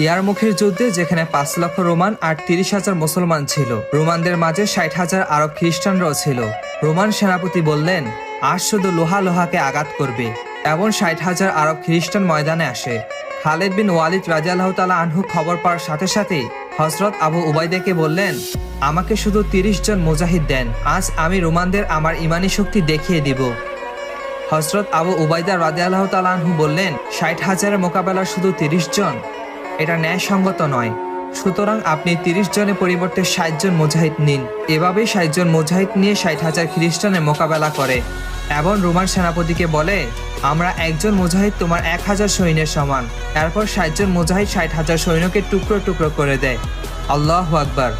ইয়ারমুখের যুদ্ধে যেখানে ৫ লক্ষ রোমান আর ৩০,০০০ মুসলমান ছিল, রোমানদের মাঝে ৬০,০০০ আরব খ্রিস্টানরাও ছিল। রোমান সেনাপতি বললেন, আজ শুধু লোহা লোহাকে আঘাত করবে। এমন ৬০,০০০ আরব খ্রিস্টান ময়দানে আসে। খালিদ বিন ওয়ালিদ রাদিয়াল্লাহু তাআলা আনহু খবর পাওয়ার সাথে সাথেই হযরত আবু উবাইদাকে বললেন, আমাকে শুধু ৩০ জন মুজাহিদ দেন, আজ আমি রোমানদের আমার ইমানি শক্তি দেখিয়ে দিব। হযরত আবু উবাইদা রাদিয়াল্লাহু তাআলা আনহু বললেন, ৬০,০০০-এর মোকাবেলা শুধু ৩০ জন, এটা ন্যায়সঙ্গত নয়। সুতরাং আপনি ৩০ জনের পরিবর্তে ৬০ জন মুজাহিদ নিন। এভাবেই ৬০ জন মুজাহিদ নিয়ে ৬০,০০০ খ্রিস্টানের মোকাবেলা করে এবং রোমান সেনাপতিকে বলে, আমরা একজন মুজাহিদ তোমার ১,০০০ সৈন্যের সমান। এরপর ৬০ জন মুজাহিদ ৬০,০০০ সৈন্যকে টুকরো টুকরো করে দেয়। আল্লাহু আকবার।